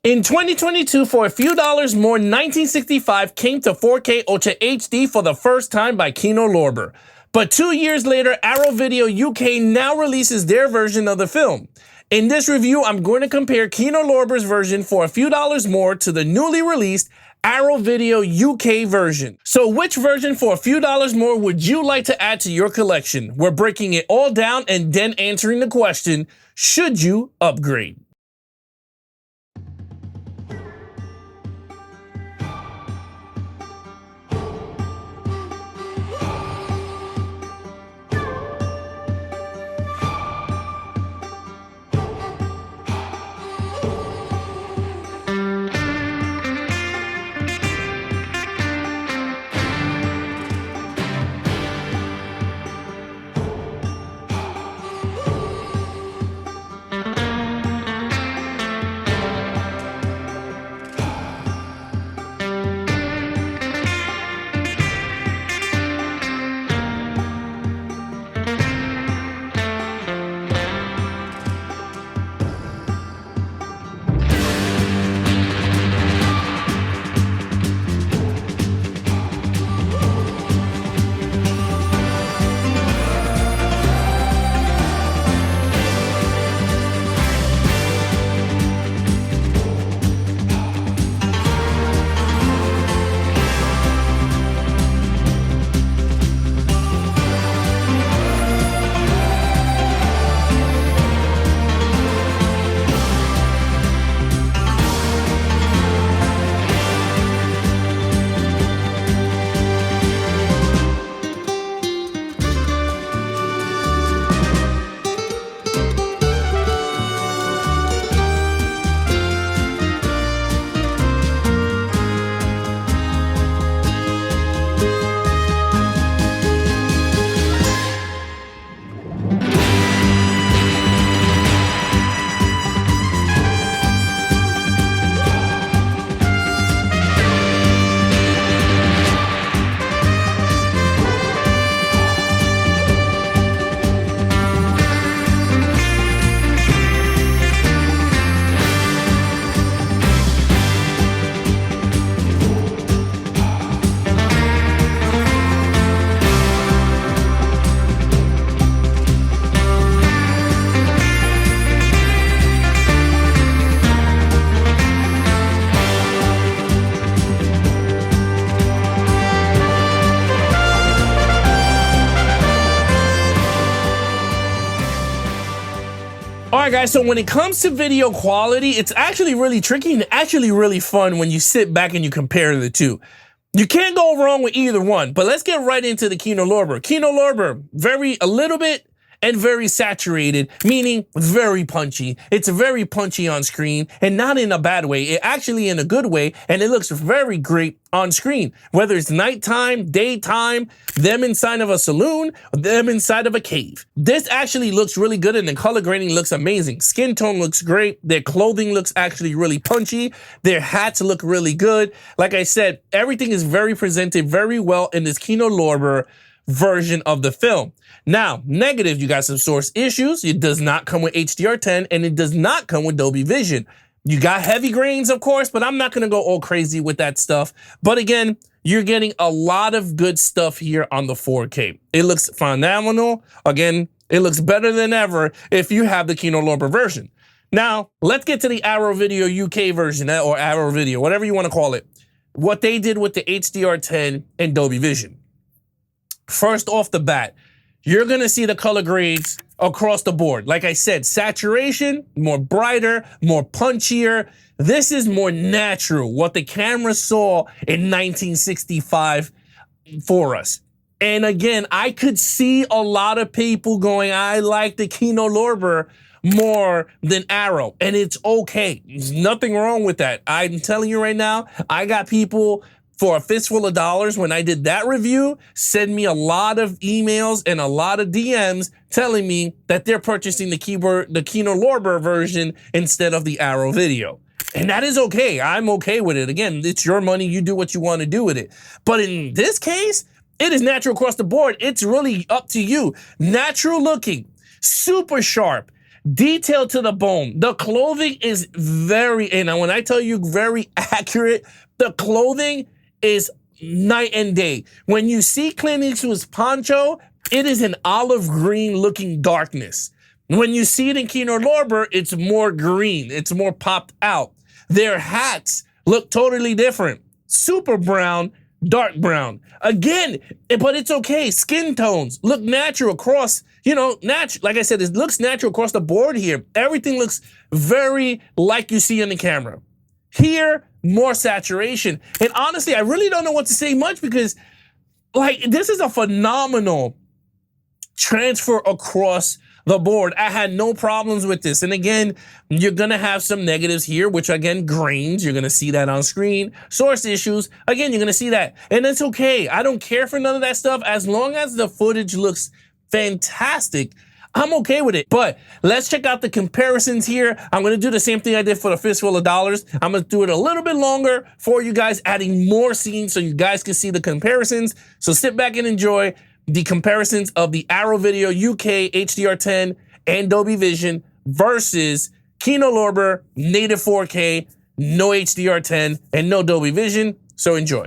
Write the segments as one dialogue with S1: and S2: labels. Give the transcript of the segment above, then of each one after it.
S1: In 2022, for a few dollars more, 1965 came to 4K Ultra HD for the first time by Kino Lorber. But 2 years later, Arrow Video UK now releases their version of the film. In this review, I'm going to compare Kino Lorber's version for a few dollars more to the newly released Arrow Video UK version. So which version for a few dollars more would you like to add to your collection? We're breaking it all down and then answering the question, should you upgrade? Alright guys, so when it comes to video quality, it's actually really tricky and actually really fun when you sit back and you compare the two. You can't go wrong with either one, but let's get right into the Kino Lorber. Kino Lorber, a little bit and very saturated, meaning very punchy. It's very punchy on screen and not in a bad way. It actually in a good way, and it looks very great on screen. Whether it's nighttime, daytime, them inside of a saloon, them inside of a cave. This actually looks really good and the color grading looks amazing. Skin tone looks great. Their clothing looks actually really punchy. Their hats look really good. Like I said, everything is very presented very well in this Kino Lorber version of the film. Now, negative, you got some source issues. It does not come with HDR10 and it does not come with Dolby Vision. You got heavy grains, of course, but I'm not going to go all crazy with that stuff. But again, you're getting a lot of good stuff here on the 4K. It looks phenomenal. Again, it looks better than ever if you have the Kino Lorber version. Now, let's get to the Arrow Video UK version, or Arrow Video, whatever you want to call it. What they did with the HDR10 and Dolby Vision. First off the bat, you're going to see the color grades across the board. Like I said, saturation, more brighter, more punchier. This is more natural, what the camera saw in 1965 for us. And again, I could see a lot of people going, I like the Kino Lorber more than Arrow, and it's okay. There's nothing wrong with that. I'm telling you right now, I got people for a fistful of dollars when I did that review, send me a lot of emails and a lot of DMs telling me that they're purchasing the Kino Lorber version instead of the Arrow Video. And that is okay. I'm okay with it. Again, it's your money. You do what you want to do with it. But in this case, it is natural across the board. It's really up to you. Natural looking, super sharp. detailed to the bone. The clothing is very, and when I tell you very accurate, the clothing is night and day. When you see Clint Eastwood's poncho, it is an olive green looking darkness. When you see it in Kino Lorber, it's more green. It's more popped out. Their hats look totally different. Super brown, dark brown. Again, but it's okay. Skin tones look natural across, like I said, it looks natural across the board here. Everything looks very like you see on the camera. Here, more saturation. And honestly, I really don't know what to say much because this is a phenomenal transfer across the board. I had no problems with this. And again, you're gonna have some negatives here, which again, grains, you're gonna see that on screen. Source issues, again, you're gonna see that. And it's okay. I don't care for none of that stuff. As long as the footage looks fantastic, I'm okay with it. But let's check out the comparisons here. I'm gonna do the same thing I did for the Fistful of Dollars. I'm gonna do it a little bit longer for you guys, adding more scenes so you guys can see the comparisons. So sit back and enjoy the comparisons of the Arrow Video UK HDR10 and Dolby Vision versus Kino Lorber native 4K, no HDR10 and no Dolby Vision. So enjoy.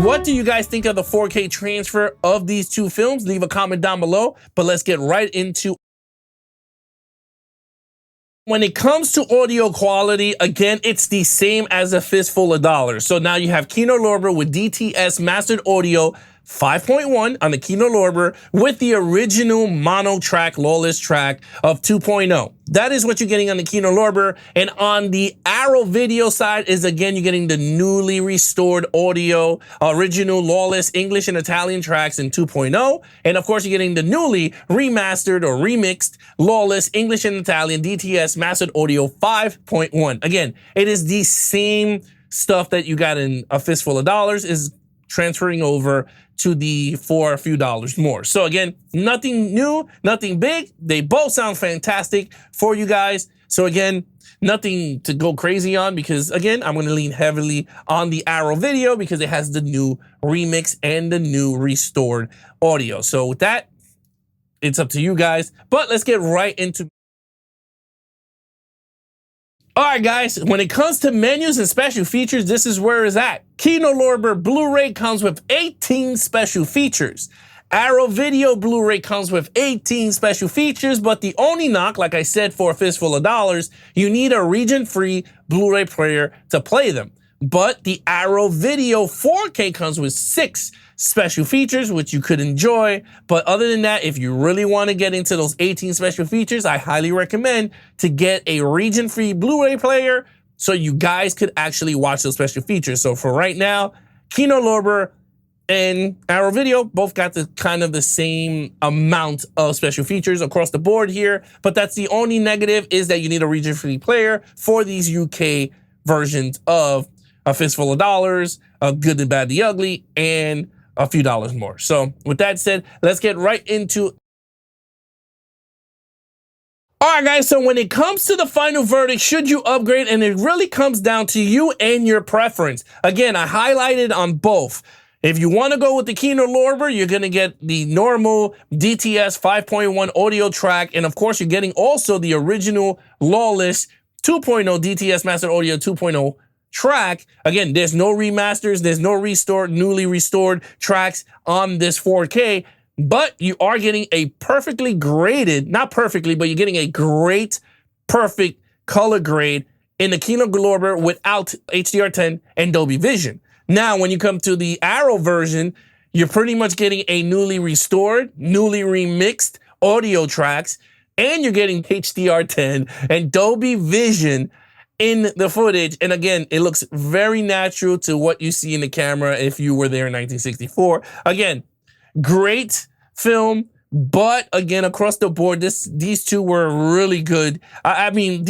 S1: What do you guys think of the 4K transfer of these two films? Leave a comment down below, but let's get right into. When it comes to audio quality, again, it's the same as a Fistful of Dollars. So now you have Kino Lorber with DTS Mastered Audio 5.1 on the Kino Lorber with the original mono track, lawless track of 2.0. That is what you're getting on the Kino Lorber. And on the Arrow Video side is, again, you're getting the newly restored audio, original lawless English and Italian tracks in 2.0. And of course, you're getting the newly remastered or remixed lawless English and Italian DTS Mastered Audio 5.1. Again, it is the same stuff that you got in A Fistful of Dollars is transferring over to the for a few dollars more. So again, nothing new, nothing big. They both sound fantastic for you guys. So again, nothing to go crazy on because again, I'm going to lean heavily on the Arrow Video because it has the new remix and the new restored audio. So with that, it's up to you guys, but let's get right into. All right, guys, when it comes to menus and special features, this is where it's at. Kino Lorber Blu-ray comes with 18 special features. Arrow Video Blu-ray comes with 18 special features, but the only knock, like I said, for A Fistful of Dollars, you need a region-free Blu-ray player to play them. But the Arrow Video 4K comes with 6 special features, which you could enjoy. But other than that, if you really want to get into those 18 special features, I highly recommend to get a region-free Blu-ray player so you guys could actually watch those special features. So for right now, Kino Lorber and Arrow Video both got the kind of the same amount of special features across the board here. But that's the only negative, is that you need a region-free player for these UK versions of A Fistful of Dollars, A Good, the Bad, the Ugly, and a few dollars more. So with that said, let's get right into. All right, guys, so when it comes to the final verdict, should you upgrade? And it really comes down to you and your preference. Again, I highlighted on both. If you want to go with the Kino Lorber, you're going to get the normal DTS 5.1 audio track. And of course, you're getting also the original lawless 2.0 DTS Master Audio 2.0 track. Again, there's no remasters, there's no newly restored tracks on this 4K, but you are getting a perfectly graded, not perfectly, but you're getting a great, perfect color grade in the Kino Lorber without HDR10 and Dolby Vision. Now, when you come to the Arrow version, you're pretty much getting a newly restored, newly remixed audio tracks, and you're getting HDR10 and Dolby Vision in the footage. And again, it looks very natural to what you see in the camera if you were there in 1964. Again, great film, but again, across the board, these two were really good. I mean,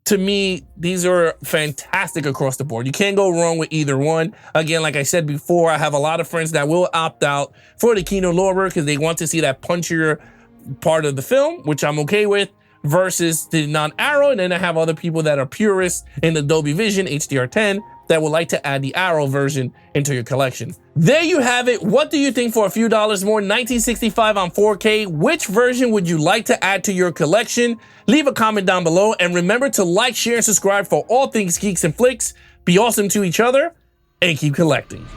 S1: to me, these are fantastic across the board. You can't go wrong with either one. Again, like I said before, I have a lot of friends that will opt out for the Kino Lorber because they want to see that punchier part of the film, which I'm okay with, versus the non-Arrow. And then I have other people that are purists in the Dolby Vision HDR10 that would like to add the Arrow version into your collection. There you have it. What do you think for a few dollars more? 1965 on 4K. Which version would you like to add to your collection? Leave a comment down below, and remember to like, share, and subscribe for all things Geeks and Flix. Be awesome to each other, and keep collecting.